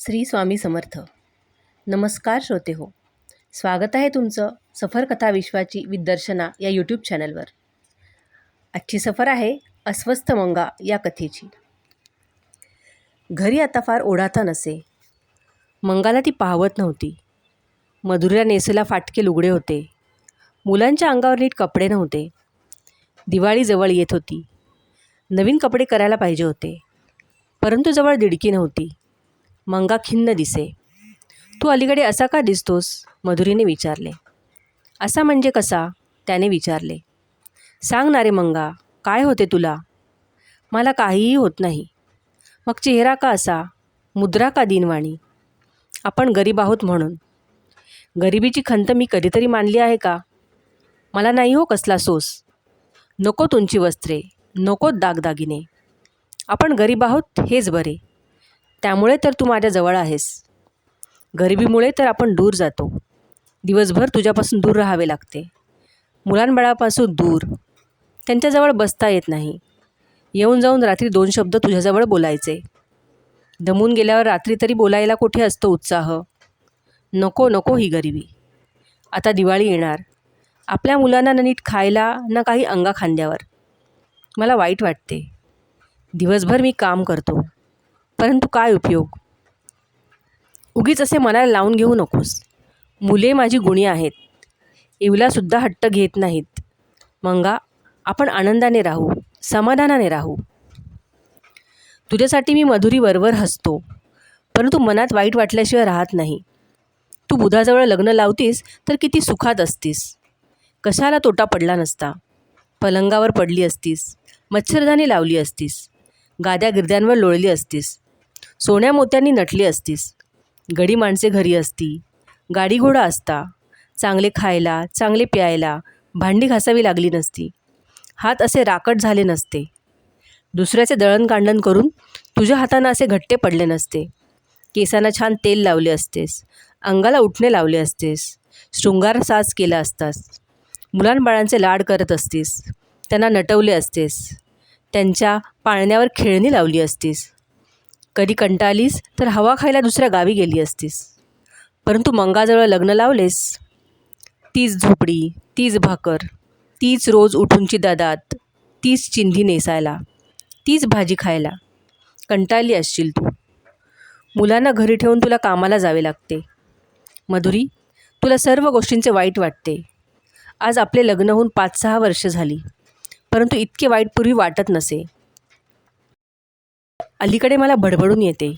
श्री स्वामी समर्थ. नमस्कार श्रोते हो, स्वागत आहे तुमचं सफर कथा विश्वाची विदर्शना या यूट्यूब चॅनलवर. आजची सफर आहे अस्वस्थ मंगा या कथेची. घरी आता फार ओढाता नसे. मंगाला ती पाहवत नव्हती. मधुरीला नेसेला फाटके लुगडे होते. मुलांच्या अंगावर नीट कपडे नव्हते. दिवाळी जवळ येत होती. नवीन कपडे करायला पाहिजे होते, परंतु जवळ दिडकी नव्हती. मंगा खिन्न दिसे. तू अलीकडे असा का दिसतोस? मधुरीने विचारले. असा म्हणजे कसा? त्याने विचारले. सांग ना रे मंगा, काय होते तुला? मला काहीही होत नाही. मग चेहरा का असा? मुद्रा का दिनवाणी? आपण गरीब आहोत म्हणून. गरिबीची खंत मी कधीतरी मानली आहे का? मला नाही हो कसला सोस. नको तुमची वस्त्रे, नको दागदागिने. आपण गरीब आहोत हेच बरे. त्यामुळे तर तू माझ्या जवळ आहेस. गरिबीमुळे तर आपण दूर जातो. दिवसभर तुझ्यापासून दूर राहावे लागते. मुलांबाळापासून दूर. त्यांच्याजवळ बसता येत नाही. येऊन जाऊन रात्री 2 शब्द तुझ्याजवळ बोलायचे. दमून गेल्यावर रात्री तरी बोलायला कुठे असतो उत्साह? नको नको ही गरिबी. आता दिवाळी येणार. आपल्या मुलांना न नीट खायला, ना काही अंगा खांद्यावर. मला वाईट वाटते. दिवसभर मी काम करतो, परंतु काय उपयोग? उगीच असे मनाला लावून घेऊ नकोस. मुले माझी गुणी आहेत. इवलासुद्धा हट्ट घेत नाहीत. मंगा, आपण आनंदाने राहू, समाधानाने राहू. तुझ्यासाठी मी मधुरी वरवर हसतो, परंतु मनात वाईट वाटल्याशिवाय राहत नाही. तू बुधाजवळ लग्न लावतीस तर किती सुखात असतीस. कशाला तोटा पडला नसता. पलंगावर पडली असतीस, मच्छरदाणी लावली असतीस, गाद्या गिरद्यांवर लोळली असतीस, सोन्या मोत्यांनी नटली असतीस. गडी माणसे घरी असती, गाडी घोडा असता, चांगले खायला, चांगले प्यायला, भांडी घासावी लागली नसती, हात असे राकट झाले नसते, दुसऱ्याचे दळणकांडण करून तुझ्या हातांना असे घट्टे पडले नसते, केसांना छान तेल लावले असतेस, अंगाला उठणे लावले असतेस, शृंगार साज केला असतास, मुलांबाळांचे लाड करत असतीस, त्यांना नटवले असतेस, त्यांच्या पाळण्यावर खेळणी लावली असतीस. कधी कंटाळलीस तर हवा खायला दुसऱ्या गावी गेली असतीस. परंतु मंगाजवळ लग्न लावलेस. तीच झोपडी, तीच भाकर, तीच रोज उठूनची दादात, तीच चिंधी नेसायला, तीच भाजी खायला. कंटाळली असशील तू. मुलांना घरी ठेवून तुला कामाला जावे लागते. मधुरी, तुला सर्व गोष्टींचे वाईट वाटते. आज आपले लग्न होऊन 5-6 वर्ष झाली, परंतु इतके वाईट पूर्वी वाटत नसे. अलीकडे मला भडभडून येते.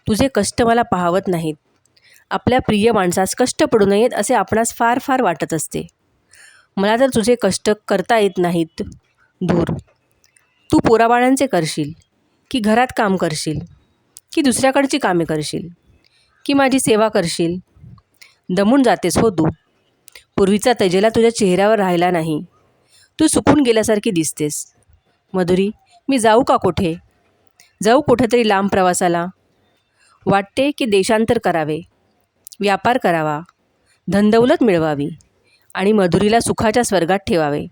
तुझे कष्ट मला पाहवत नाहीत. आपल्या प्रिय माणसास कष्ट पडू नयेत असे आपणास फार फार वाटत असते. मला तर तुझे कष्ट करता येत नाहीत. दूर. तू पोराबाळांचे करशील, की घरात काम करशील, की दुसऱ्याकडची कामे करशील, की माझी सेवा करशील? दमून जातेस हो तू. पूर्वीचा तेजेला तुझ्या चेहऱ्यावर राहिला नाही. तू सुकून गेल्यासारखी दिसतेस. मधुरी, मी जाऊ का कुठे? जाऊ कुठेतरी लांब प्रवासाला. वाटते की देशांतर करावे, व्यापार करावा, धनदौलत मिळवावी आणि मधुरीला सुखाच्या स्वर्गात ठेवावे.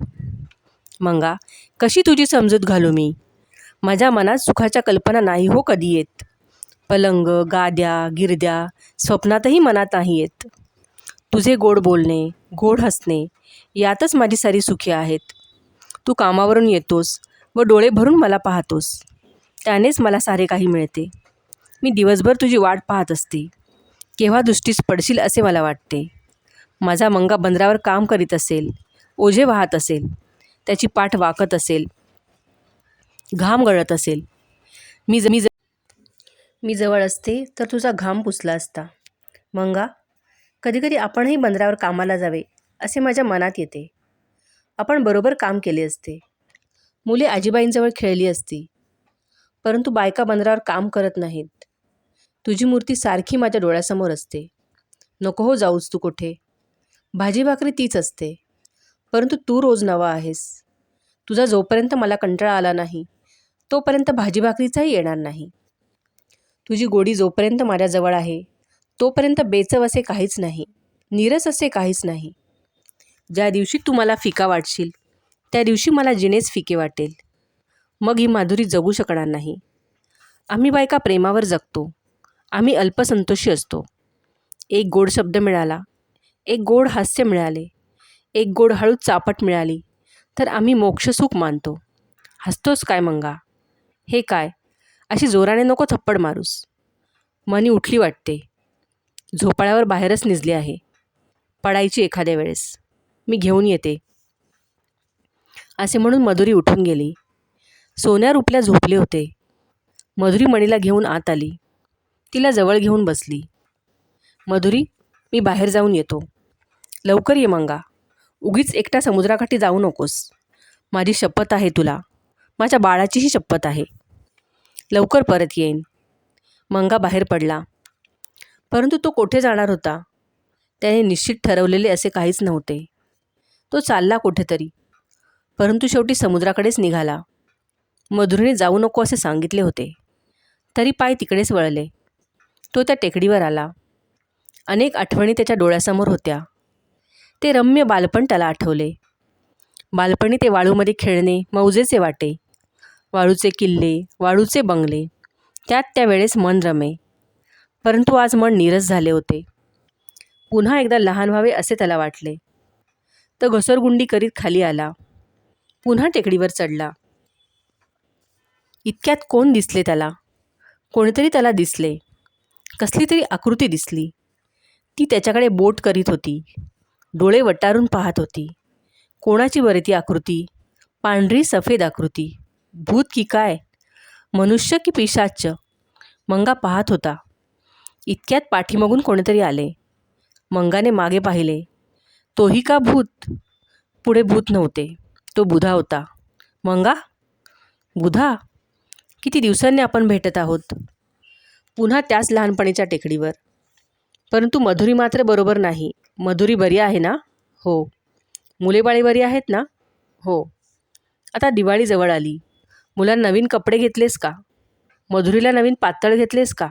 मंगा, कशी तुझी समजूत घालू मी? माझ्या मनात सुखाच्या कल्पना नाही हो कधी येत. पलंग, गाद्या, गिरद्या स्वप्नातही मनात नाही येत. तुझे गोड बोलणे, गोड हसणे यातच माझी सारी सुखी आहेत. तू कामावरून येतोस व डोळे भरून मला पाहतोस. त्यानेच मला सारे काही मिळते. मी दिवसभर तुझी वाट पाहत असते. केव्हा दृष्टीस पडशील असे मला वाटते. माझा मंगा बंदरावर काम करीत असेल, ओझे वाहत असेल, त्याची पाठ वाकत असेल, घाम गळत असेल. मी जवळ असते तर तुझा घाम पुसला असता. मंगा, कधीकधी आपणही बंदरावर कामाला जावे असे माझ्या मनात येते. आपण बरोबर काम केले असते. मुले आजीबाईंजवळ खेळली असती. परंतु बायका बंदरावर काम करत नाहीत. तुझी मूर्ती सारखी माझ्या डोळ्यासमोर असते. नको हो जाऊच तू कुठे. भाजी भाकरी तीच असते, परंतु तू रोज नवा आहेस. तुझा जोपर्यंत मला कंटाळा आला नाही, तोपर्यंत भाजी भाकरीचाही येणार नाही. तुझी गोडी जोपर्यंत माझ्याजवळ आहे, तोपर्यंत बेचव असे काहीच नाही, नीरस असे काहीच नाही. ज्या दिवशी तू मला फिका वाटशील, त्या दिवशी मला जिनेच फिके वाटेल. मग ही माधुरी जगू शकणार नाही. आम्ही बायका प्रेमावर जगतो. आम्ही अल्पसंतोषी असतो. एक गोड शब्द मिळाला, एक गोड हास्य मिळाले, एक गोड हळूच चापट मिळाली तर आम्ही मोक्षसुख मानतो. हसतोस काय मंगा? हे काय? अशी जोराने नको थप्पड मारूस. मनी उठली वाटते. झोपाळ्यावर बाहेरच निजली आहे. पडायची एखाद्या वेळेस. मी घेऊन येते. असे म्हणून मधुरी उठून गेली. सोन्या रुपल्या झोपले होते. मधुरी मणीला घेऊन आत आली. तिला जवळ घेऊन बसली. मधुरी, मी बाहेर जाऊन येतो. लवकर ये मंगा. उगीच एकटा समुद्राकाठी जाऊ नकोस. माझी शपथ आहे तुला. माझ्या बाळाचीही शपथ आहे. लवकर परत येईन. मंगा बाहेर पडला. परंतु तो कोठे जाणार होता? त्याने निश्चित ठरवलेले असे काहीच नव्हते. तो चालला कुठेतरी, परंतु शेवटी समुद्राकडेच निघाला. मधुरीने जाऊ नको असे सांगितले होते, तरी पाय तिकडेच वळले. तो त्या टेकडीवर आला. अनेक आठवणी त्याच्या डोळ्यासमोर होत्या. ते रम्य बालपण त्याला आठवले. बालपणी ते वाळूमध्ये खेळणे मौजेचे वाटे. वाळूचे किल्ले, वाळूचे बंगले, त्यात त्यावेळेस मन रमे. परंतु आज मन नीरस झाले होते. पुन्हा एकदा लहान व्हावे असे त्याला वाटले. तो घसरगुंडी करीत खाली आला. पुन्हा टेकडीवर चढला. इतक्यात कोण दिसले त्याला? कोणीतरी त्याला दिसले. कसली तरी आकृती दिसली. ती त्याच्याकडे बोट करीत होती. डोळे वटारून पाहत होती. कोणाची बरे ती आकृती? पांढरी सफेद आकृती. भूत की काय? मनुष्य की पिशाच्च? मंगा पाहत होता. इतक्यात पाठीमागून कोणीतरी आले. मंगाने मागे पाहिले. तोही का भूत? पुढे भूत नव्हते. तो बुधा होता. मंगा? बुधा? किती दिवसांनी आपण भेटत आहोत. पुन्हा त्याच लहानपणीच्या टेकडीवर. परंतु मधुरी मात्र बरोबर नाही. मधुरी बरी आहे ना? हो. मुलेबाळी बरी आहेत ना? हो. आता दिवाळी जवळ आली. मुलांना नवीन कपडे घेतलेस का? मधुरीला नवीन पातळ घेतलेस का?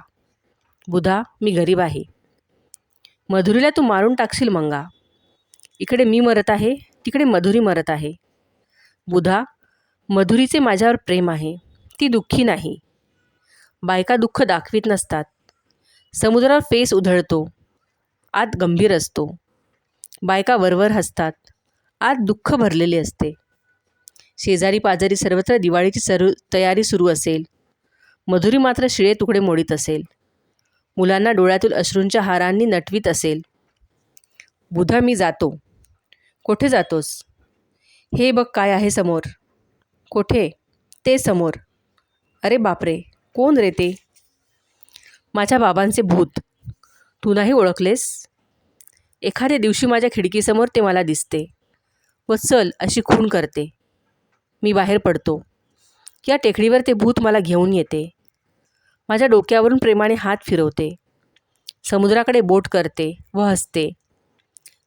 बुधा, मी गरीब आहे. मधुरीला तू मारून टाकशील मंगा. इकडे मी मरत आहे, तिकडे मधुरी मरत आहे. बुधा, मधुरीचे माझ्यावर प्रेम आहे. ती दुःखी नाही. बायका दुःख दाखवीत नसतात. समुद्रावर फेस उधळतो, आत गंभीर असतो. बायका वरवर हसतात, आत दुःख भरलेले असते. शेजारी पाजारी सर्वत्र दिवाळीची तयारी सुरू असेल. मधुरी मात्र शिळे तुकडे मोडीत असेल. मुलांना डोळ्यातील अश्रूंच्या हारांनी नटवीत असेल. बुधा, मी जातो. कोठे जातोस? हे बघ काय आहे समोर. कोठे? ते समोर. अरे बापरे, कोण रे ते? माझ्या बाबांचे भूत. तू नाही ओळखलेस? एखाद्या दिवशी माझ्या खिडकीसमोर ते मला दिसते व चल अशी खूण करते. मी बाहेर पडतो. या टेकडीवर ते भूत मला घेऊन येते. माझ्या डोक्यावरून प्रेमाने हात फिरवते. समुद्राकडे बोट करते व हसते.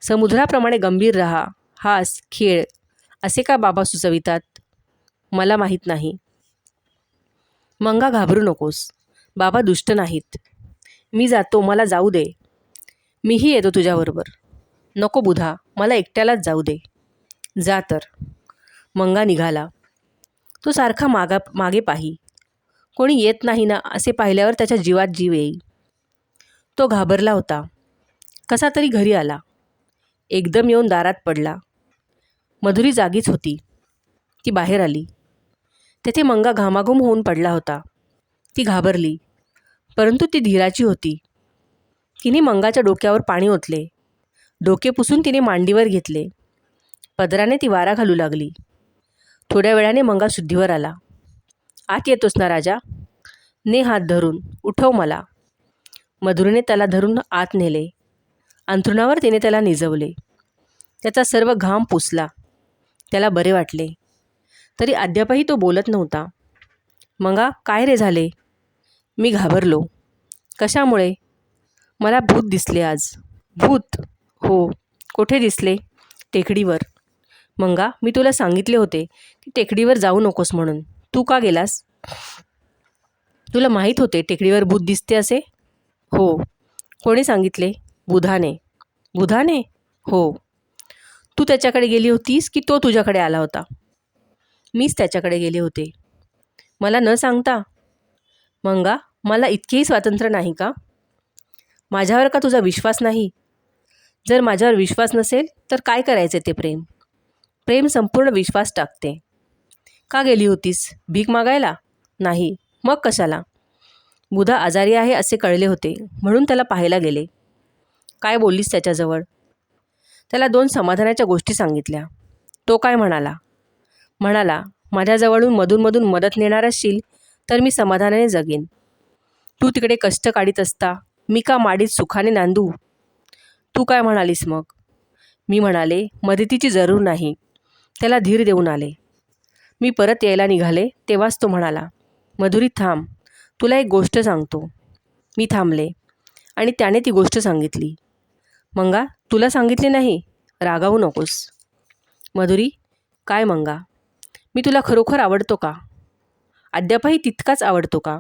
समुद्राप्रमाणे गंभीर राहा, हास, खेळ असे का बाबा सुचवितात? मला माहीत नाही. मंगा, घाबरू नकोस. बाबा दुष्ट नाहीत. मी जातो, मला जाऊ दे. मीही येतो तुझ्याबरोबर. नको बुधा, मला एकट्यालाच जाऊ दे. जा तर. मंगा निघाला. तो सारखा मागे पाही. कोणी येत नाही ना असे पाहिल्यावर त्याच्या जीवात जीव येईल. तो घाबरला होता. कसा तरी घरी आला. एकदम येऊन दारात पडला. मधुरी जागीच होती. ती बाहेर आली. तेथे मंगा घामाघूम होऊन पडला होता. ती घाबरली, परंतु ती धीराची होती. तिने मंगाच्या डोक्यावर पाणी ओतले. डोके पुसून तिने मांडीवर घेतले. पदराने ती वारा घालू लागली. थोड्या वेळाने मंगा शुद्धीवर आला. आत येतोस ना राजा? ने हात धरून, उठव मला. मधुरीने त्याला धरून आत नेले. अंथरुणावर तिने त्याला निजवले. त्याचा सर्व घाम पुसला. त्याला बरे वाटले. तरी अद्यापही तो बोलत नव्हता. मंगा, काय रे झाले? मी घाबरलो. कशामुळे? मला भूत दिसले आज. भूत? हो. कोठे दिसले? टेकडीवर. मंगा, मी तुला सांगितले होते की टेकडीवर जाऊ नकोस म्हणून. तू का गेलास? तुला माहीत होते टेकडीवर भूत दिसते असे? हो. कोणी सांगितले? बुधाने. बुधाने? हो. तू त्याच्याकडे गेली होतीस की तो तुझ्याकडे आला होता? मीच त्याच्याकडे गेले होते. मला न सांगता? मंगा, मला इतकेही स्वातंत्र्य नाही का? माझ्यावर का तुझा विश्वास नाही? जर माझ्यावर विश्वास नसेल तर काय करायचे ते प्रेम? प्रेम संपूर्ण विश्वास टाकते. का गेली होतीस? भीक मागायला? नाही. मग कशाला? बुधा आजारी आहे असे कळले होते म्हणून त्याला पाहायला गेले. काय बोललीस त्याच्याजवळ? त्याला 2 समाधानाच्या गोष्टी सांगितल्या. तो काय म्हणाला? म्हणाला, माझ्याजवळून मधून मदत नेणार असशील तर मी समाधानाने जगेन. तू तिकडे कष्ट काढीत असता मी का माडीत सुखाने नांदू? तू काय म्हणालीस मग? मी म्हणाले, मदतीची जरूर नाही. त्याला धीर देऊन आले. मी परत यायला निघाले तेव्हाच तो म्हणाला, मधुरी थांब, तुला एक गोष्ट सांगतो. मी थांबले आणि त्याने ती गोष्ट सांगितली. मंगा, तुला सांगितली नाही? रागावू नकोस. मधुरी, काय मंगा? मी तुला खरोखर आवडतो का? अद्यापही तितकाच आवडतो का?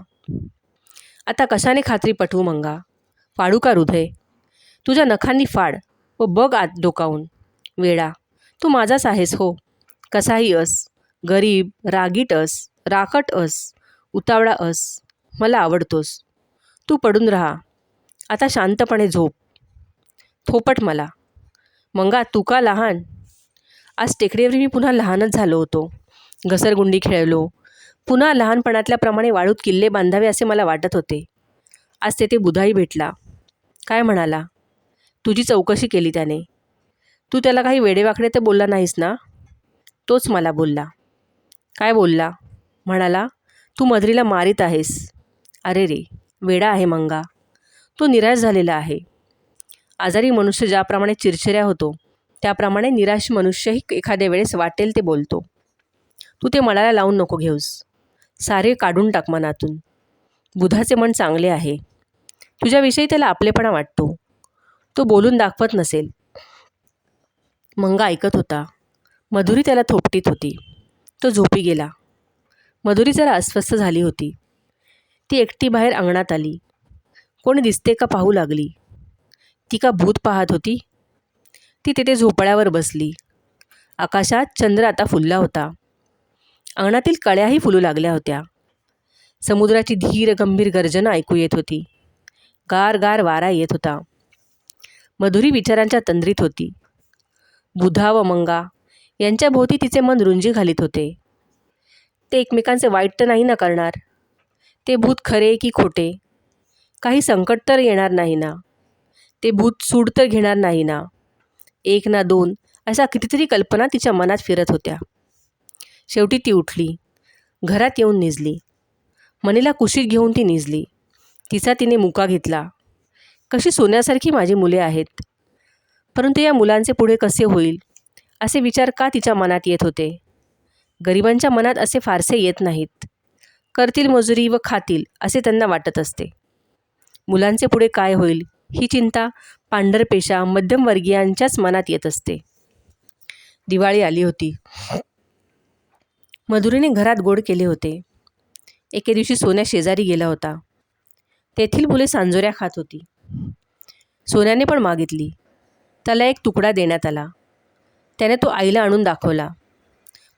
आता कशाने खात्री पटवू मंगा? फाडू का हृदय? तुझ्या नखांनी फाड व बघ आत डोकावून. वेडा, तू माझाच आहेस हो. कसाही अस, गरीब, रागीट अस, राखट अस, उतावळा अस, मला आवडतोस. तू पडून राहा. आता शांतपणे झोप. थोपट मला. मंगा, तू का लहान? आज टेकडीवर मी पुन्हा लहानच झालो होतो. घसरगुंडी खेळलो. पुन्हा लहानपणातल्याप्रमाणे वाळूत किल्ले बांधावे असे मला वाटत होते. आज तेथे बुधाही भेटला. काय म्हणाला? तुझी चौकशी केली त्याने. तू त्याला काही वेडेवाकडे तर बोलला नाहीस ना? तोच मला बोलला. काय बोलला? म्हणाला, तू मधुरीला मारीत आहेस. अरे रे, वेडा आहे मंगा. तो निराश झालेला आहे. आजारी मनुष्य ज्याप्रमाणे चिरचिऱ्या होतो त्याप्रमाणे निराश मनुष्यही एखाद्या वेळेस वाटेल ते बोलतो. तू ते मनाला लावून नको घेऊस. सारे काढून टाक मनातून. बुधाचे मन चांगले आहे. तुझ्याविषयी त्याला आपलेपणा वाटतो. तो बोलून दाखवत नसेल. मंगा ऐकत होता. मधुरी त्याला थोपटीत होती. तो झोपी गेला. मधुरी जरा अस्वस्थ झाली होती. ती एकटी बाहेर अंगणात आली. कोणी दिसते का पाहू लागली. ती का भूत पाहत होती? ती तेथे झोपड्यावर बसली. आकाशात चंद्र आता फुलला होता. अंगणातील कळ्याही फुलू लागल्या होत्या. समुद्राची धीर गंभीर गर्जना ऐकू येत होती. गार गार वारा येत होता. मधुरी विचारांच्या तंद्रीत होती. बुधा व मंगा यांच्या भोवती तिचे मन रुंजी घालीत होते. ते एकमेकांचे वाईट तर नाही ना करणार? ते भूत खरे की खोटे? काही संकट तर येणार नाही ना? ते भूत सूड तर घेणार नाही ना? 1 ना 2 अशा कितीतरी कल्पना तिच्या मनात फिरत होत्या. शेवटी ती उठली. घरात येऊन निजली. मनीला कुशीत घेऊन ती निजली. तिचा तिने मुका घेतला. कशी सोन्यासारखी माझी मुले आहेत. परंतु या मुलांचे पुढे कसे होईल असे विचार का तिच्या मनात येत होते. गरिबांच्या मनात असे फारसे येत नाहीत. करतील मजुरी व खातील असे त्यांना वाटत असते. मुलांचे पुढे काय होईल ही चिंता पांढरपेशा मध्यमवर्गीयांच्याच मनात येत असते. दिवाळी आली होती. मधुरीने घरात गोड केले होते. एके दिवशी सोन्या शेजारी गेला होता. तेथील मुले सांजोऱ्या खात होती. सोन्याने पण मागितली. त्याला एक तुकडा देण्यात आला. त्याने तो आईला आणून दाखवला.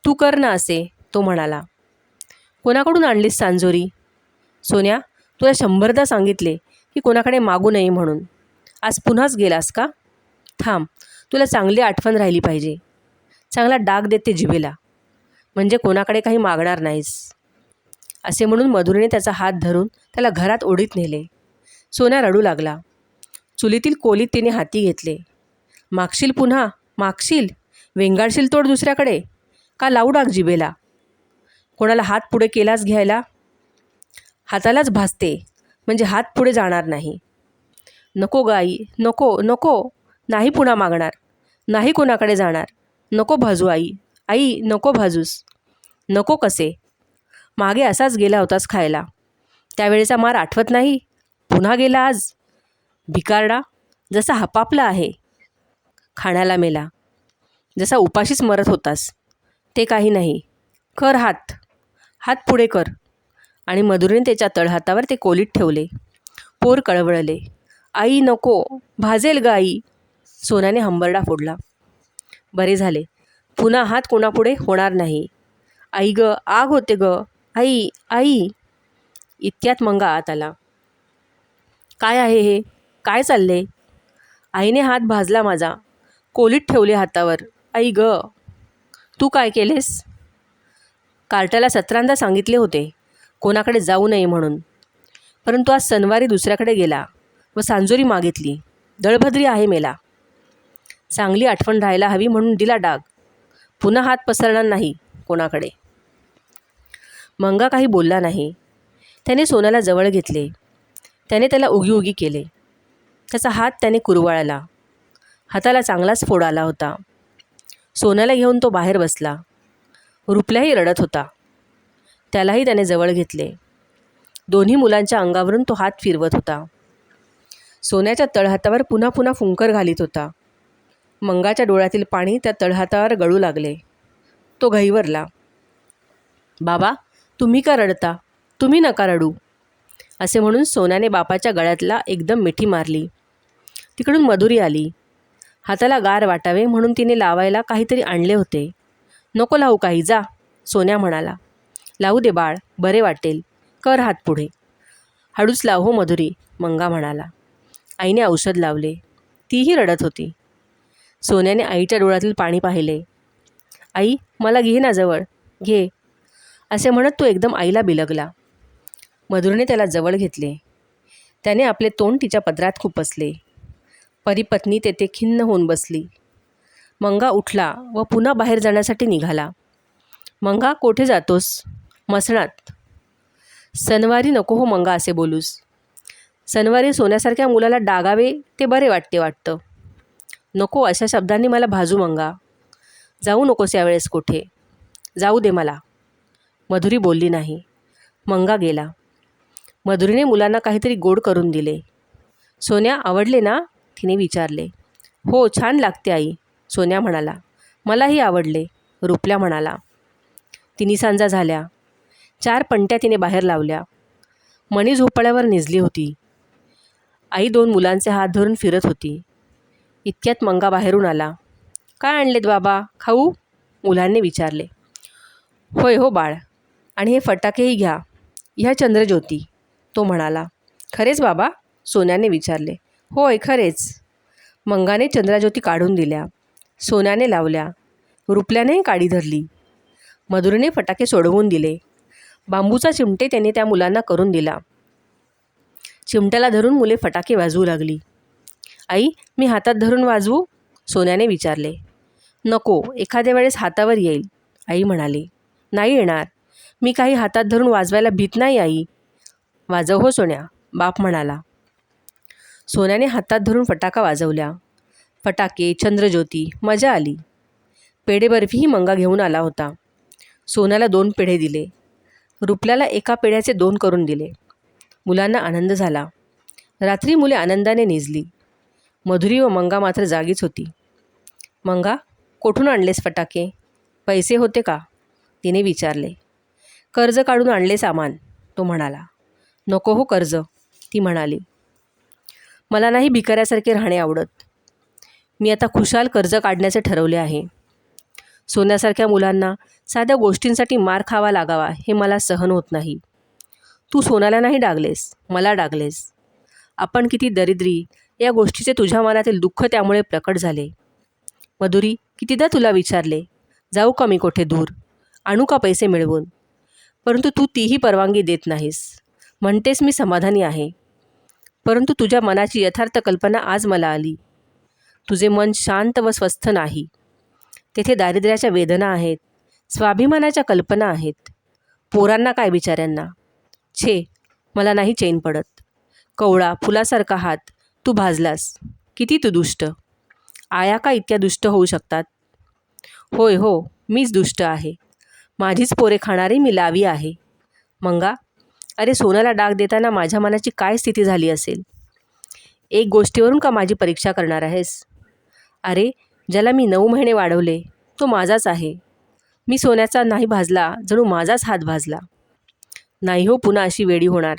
तू कर ना असे, तो म्हणाला. कोणाकडून आणलीस सांजोरी? सोन्या, तुला 100दा सांगितले की कोणाकडे मागू नये म्हणून. आज पुन्हाच गेलास का? थांब, तुला चांगली आठवण राहिली पाहिजे. चांगला डाग देते जिभेला, म्हणजे कोणाकडे काही मागणार नाहीस. असे म्हणून मधुरीने त्याचा हात धरून त्याला घरात ओढीत नेले. सोन्या रडू लागला. चुलीतील कोलीत तिने हाती घेतले. मागशील पुन्हा? मागशील? वेंगाडशील तोड दुसऱ्याकडे? का लावू डाग जिभेला? कोणाला हात पुढे केलाच घ्यायला? हातालाच भासते म्हणजे हात पुढे जाणार नाही. नको गाई, नको नको. नाही पुन्हा मागणार. नाही कोणाकडे जाणार. नको भाजू आई. आई नको भाजूस. नको कसे. मागे असाच गेला होतास खायला. त्यावेळेचा मार आठवत नाही? पुन्हा गेला आज. भिकारडा, जसा हपापला आहे. खाण्याला मेला. जसा उपाशीच मरत होतास. ते काही नाही. कर हात. हात पुढे कर. आणि मधुरीने त्याच्या तळहातावर ते कोलीत ठेवले. पोर कळवळले. आई नको, भाजेल ग आई. सोन्याने हंबरडा फोडला. बरे झाले. पुन्हा हात कोणापुढे होणार नाही. आई ग, आग होते ग. आई आई. इतक्यात मंगा आत आला. काय आहे हे? काय चालले? आईने हात भाजला माझा. कोलीत ठेवले हातावर. आई ग, तू काय केलेस? कार्ट्याला 17दा सांगितले होते कोणाकडे जाऊ नये म्हणून, परंतु आज सणवारी दुसऱ्याकडे गेला व सांजोरी मागितली. दळभद्री आहे मेला. चांगली आठवण राहायला हवी म्हणून दिला डाग. पुन्हा हात पसरणार नाही कोणाकडे. मंगा काही बोलला नाही. त्याने सोन्याला जवळ घेतले. त्याने त्याला उगी उगी केले. त्याचा हात त्याने कुरवाळला. हाताला चांगलाच फोड आला होता. सोन्याला घेऊन तो बाहेर बसला. रुपल्याही रडत होता. त्यालाही त्याने जवळ घेतले. दोन्ही मुलांच्या अंगावरून तो हात फिरवत होता. सोन्याच्या तळहातावर पुन्हा पुन्हा फुंकर घालीत होता. मंगाच्या डोळ्यातील पाणी त्या तळहातावर गळू लागले. तो गहिवरला. बाबा, तुम्ही का रडता? तुम्ही नका रडू, असे म्हणून सोन्याने बापाच्या गळ्यातला एकदम मिठी मारली. तिकडून मधुरी आली. हाताला गार वाटावे म्हणून तिने लावायला काहीतरी आणले होते. नको लावू काही, जा, सोन्या म्हणाला. लावू दे बाळ, बरे वाटेल, कर हात पुढे. हळूच लाव हो मधुरी, मंगा म्हणाला. आईने औषध लावले. तीही रडत होती. सोन्याने आईच्या डोळ्यातील पाणी पाहिले. आई, मला घे ना जवळ, घे, असे म्हणत तो एकदम आईला बिलगला. मधुरीने त्याला जवळ घेतले. त्याने आपले तोंड तिच्या पदरात खुपसले. परीपत्नी तेथे खिन्न होऊन बसली. मंगा उठला व पुन्हा बाहेर जाण्यासाठी निघाला. मंगा, कोठे जातोस? मसणात. सणवारी नको हो मंगा असे बोलूस. सणवारी सोन्यासारख्या मुलाला डागावे ते बरे वाटतं. नको, अशा शब्दांनी मला भाजू मंगा. जाऊ नकोस यावेळेस कोठे. जाऊ दे मला. मधुरी बोलली नाही. मंगा गेला. मधुरीने मुलांना काहीतरी गोड करून दिले. सोन्या, आवडले ना? तिने विचारले. हो, छान लागते आई, सोन्या म्हणाला. मलाही आवडले, रुपल्या म्हणाला. तिन्ही सांजा झाल्या. 4 पणत्या तिने बाहेर लावल्या. मणी झोपाळ्यावर निजली होती. आई 2 मुलांचे हात धरून फिरत होती. इतक्यात मंगा बाहेरून आला. काय आणलेत बाबा, खाऊ? मुलांनी विचारले. होय हो बाळ, आणि हे फटाकेही घ्या, ह्या चंद्रज्योती, तो म्हणाला. खरेच बाबा? सोन्याने विचारले. होय, खरेच. मंगाने चंद्रज्योती काढून दिल्या. सोन्याने लावल्या. रुपल्यानेही काडी धरली. मधुरीने फटाके सोडवून दिले. बांबूचा चिमटे त्याने त्या मुलांना करून दिला. चिमट्याला धरून मुले फटाके वाजवू लागली. आई, मी हातात धरून वाजवू? सोन्याने विचारले. नको, एखाद्या वेळेस हातावर येईल, आई म्हणाली. नाही येणार, मी काही हातात धरून वाजवायला भीत नाही आई. वाजव हो सोन्या, बाप म्हणाला. सोन्याने हातात धरून फटाका वाजवल्या. फटाके, चंद्रज्योती, मजा आली. पेढे बर्फीही मंगा घेऊन आला होता. सोन्याला 2 पेढे दिले. रुपल्याला एका पेढ्याचे 2 करून दिले. मुलांना आनंद झाला. रात्री मुले आनंदाने निजली. मधुरी व मंगा मात्र जागीच होती. मंगा, कोठून आणलेस फटाके? पैसे होते का? तिने विचारले. कर्ज काढून आणले सामान, तो म्हणाला. नको हो कर्ज, ती म्हणाली. मला नाही भिकाऱ्यासारखे राहणे आवडत. मी आता खुशाल कर्ज काढण्याचे ठरवले आहे. सोन्यासारख्या मुलांना साध्या गोष्टींसाठी मार खावा लागावा हे मला सहन होत नाही. तू सोन्याला नाही डागलेस, मला डागलेस. आपण किती दरिद्री या गोष्टीचे तुझ्या मनातील दुःख त्यामुळे प्रकट झाले. मधुरी, कितीदा तुला विचारले, जाऊ का मी कोठे दूर, आणू का पैसे मिळवून, परंतु तू तीही परवानगी देत नाहीस. म्हणतेस मी समाधानी आहे, परंतु तुझ्या मनाची यथार्थ कल्पना आज मला आली. तुझे मन शांत व स्वस्थ नाही. तेथे दारिद्र्याच्या वेदना आहेत, स्वाभिमानाच्या कल्पना आहेत. पोरांना काय बिचाऱ्यांना. छे, मला नाही चैन पडत. कवळा फुलासारखा हात तू भाजलास. किती तू दुष्ट. आया का इतक्या दुष्ट होऊ शकतात? होय हो, मीच दुष्ट आहे. माझीच पोरे खाणारी मी लावी आहे. मंगा, अरे सोन्याला डाग देताना माझ्या मनाची काय स्थिती झाली असेल. एक गोष्टीवरून का माझी परीक्षा करणार आहेस? अरे, ज्याला मी 9 महिने वाढवले तो माझाच आहे. मी सोन्याचा नाही भाजला, जणू माझाच हात भाजला. नाही हो, पुन्हा अशी वेडी होणार.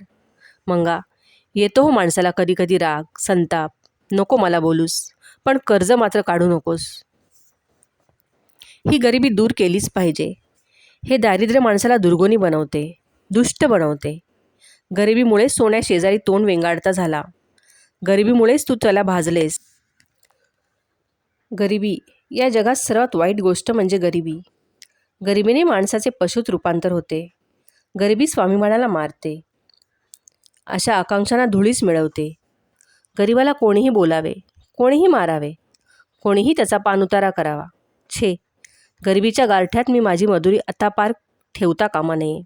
मंगा, येतो हो माणसाला कधी कधी राग, संताप. नको मला बोलूस, पण कर्ज मात्र काढू नकोस. ही गरिबी दूर केलीच पाहिजे. हे दारिद्र्य माणसाला दुर्गुणी बनवते, दुष्ट बनवते. गरिबीमुळे सोन्या शेजारी तोंड वेंगाडता झाला. गरिबीमुळेच तू त्याला भाजलेस. गरिबी, या जगात सर्वात वाईट गोष्ट म्हणजे गरिबी. गरिबीने माणसाचे पशुत रूपांतर होते. गरिबी स्वाभिमानाला मारते. अशा आकांक्षांना धुळीस मिळवते. गरिबाला कोणीही बोलावे, कोणीही मारावे, कोणीही त्याचा पाणउतारा करावा. छे, गरिबीच्या गारठ्यात मी माझी मधुरी आता पार ठेवता कामा नये.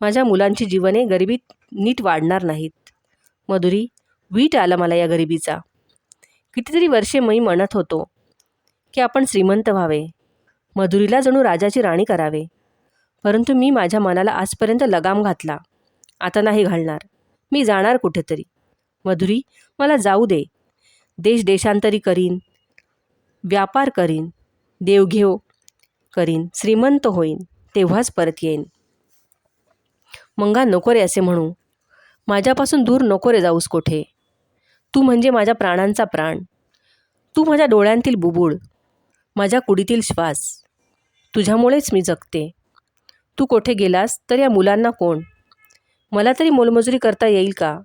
माझ्या मुलांची जीवने गरिबीत नीट वाढणार नाहीत. मधुरी, वीट आला मला या गरिबीचा. कितीतरी वर्षे मी म्हणत होतो की आपण श्रीमंत व्हावे, मधुरीला जणू राजाची राणी करावे. परंतु मी माझ्या मनाला आजपर्यंत लगाम घातला. आता नाही घालणार. मी जाणार कुठेतरी. मधुरी, मला जाऊ दे. देशांतरी करीन, व्यापार करीन, देवघेव करीन, श्रीमंत होईन, तेव्हाच परत येईन. मंगा, नको रे असे म्हणू. माझ्यापासून दूर नको रे जाऊस कोठे. तू म्हणजे माझ्या प्राणांचा प्राण. तू माझ्या डोळ्यांतील बुबुळ, माझ्या कुडीतील श्वास. तुझ्यामुळेच मी जगते. तू कोठे गेलास तर या मुलांना कोण? मला तरी मोलमजुरी करता येईल का?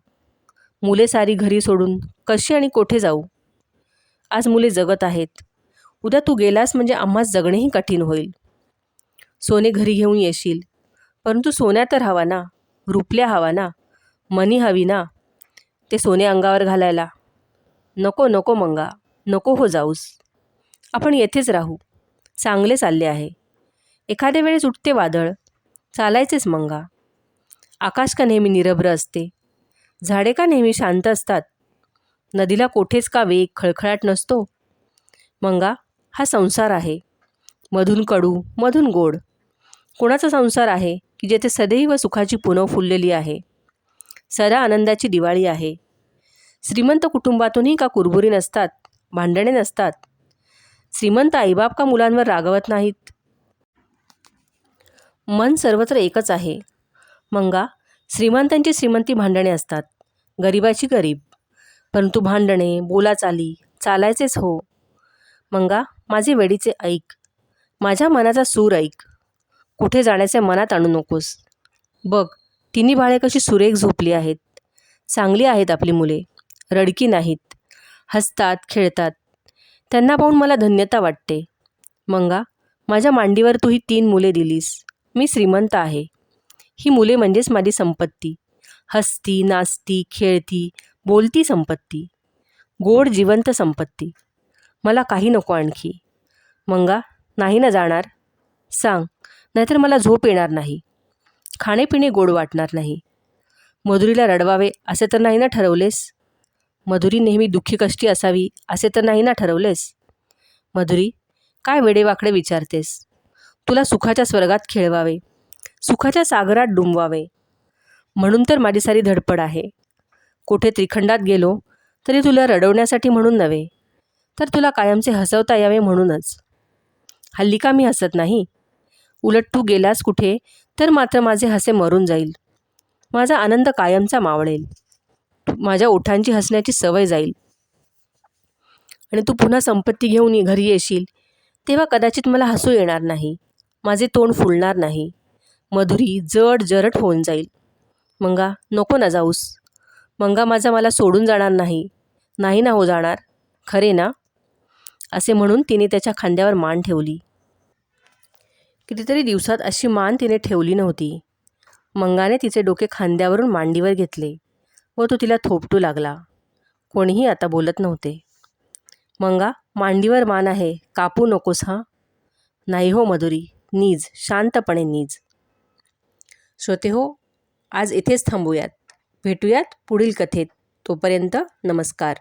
मुले सारी घरी सोडून कशी आणि कोठे जाऊ? आज मुले जगत आहेत. उद्या तू गेलास म्हणजे आम्हास जगणेही कठीण होईल. सोने घरी घेऊन येशील, परंतु सोन्या तर हवा ना, रुपल्या हवा ना, मनी हवी ना, ते सोने अंगावर घालायला. नको नको मंगा, नको हो जाऊस. आपण येथेच राहू. चांगले चालले आहे. एखाद्या वेळेस उठते वादळ, चालायचेच मंगा. आकाश का नेहमी निरभ्र असते? झाडे का नेहमी शांत असतात? नदीला कोठेच का वेग खळखळाट नसतो? मंगा, हा संसार आहे. मधून कडू, मधून गोड. कोणाचा संसार आहे की जेथे सदैव सुखाची पुनव फुललेली आहे, सदा आनंदाची दिवाळी आहे? श्रीमंत कुटुंबातूनही का कुरबुरी नसतात, भांडणे नसतात? श्रीमंत आईबाप का मुलांवर रागवत नाहीत? मन सर्वत्र एकच आहे. मंगा, श्रीमंतांची श्रीमंती भांडणे असतात, गरिबाची गरीब. परंतु भांडणे, बोलाचाली चालायचेच हो. मंगा, माझे वेडीचे ऐक. माझ्या मनाचा सूर ऐक. कुठे जाण्याचे मनात आणू नकोस. बघ, तिन्ही बाळे कशी सुरेख झोपली आहेत. चांगली आहेत आपली मुले, रडकी नाहीत, हसतात, खेळतात. त्यांना पाहून मला धन्यता वाटते. मंगा, माझ्या मांडीवर तू ही 3 मुले दिलीस. मी श्रीमंत आहे. ही मुले म्हणजेच माझी संपत्ती. हसती, नाचती, खेळती, बोलती संपत्ती. गोड जिवंत संपत्ती. मला काही नको आणखी. मंगा, नाही ना जाणार? सांग, नाहीतर मला झोप येणार नाही. खाणेपिणे गोड वाटणार नाही. मधुरीला रडवावे असे तर नाही ना ठरवलेस? मधुरी नेहमी दुःखी कष्टी असावी असे तर नाही ना ठरवलेस? मधुरी, काय वेडेवाकडे विचारतेस? तुला सुखाच्या स्वर्गात खेळवावे, सुखाच्या सागरात डुंबवावे म्हणून तर माझी सारी धडपड आहे. कोठे त्रिखंडात गेलो तरी तुला रडवण्यासाठी म्हणून नव्हे, तर तुला कायमचे हसवता यावे म्हणूनच. हल्ली का मी हसत नाही? उलट तू गेलास कुठे तर मात्र माझे हसे मरून जाईल. माझा आनंद कायमचा मावळेल. माझ्या ओठांची हसण्याची सवय जाईल. आणि तू पुन्हा संपत्ती घेऊन घरी येशील तेव्हा कदाचित मला हसू येणार नाही, माझे तोंड फुलणार नाही. मधुरी जड जरट होऊन जाईल. मंगा, नको ना जाऊस. मंगा, माझा मला सोडून जाणार नाही, नाही ना हो जाणार? खरे ना? असे म्हणून तिने त्याच्या खांद्यावर मान ठेवली. कितीतरी दिवसात अशी मान तिने ठेवली नव्हती. मंगाने तिचे डोके खांद्यावरून मांडीवर घेतले व तो तिला थोपटू लागला. कोणीही आता बोलत नव्हते. मंगा, मांडीवर मान आहे, कापू नकोस हां. नाही हो मधुरी, नीज, शांतपणे नीज. श्रोतेहो, आज इथेच थांबूयात. भेटूयात पुढील कथेत. तोपर्यंत नमस्कार.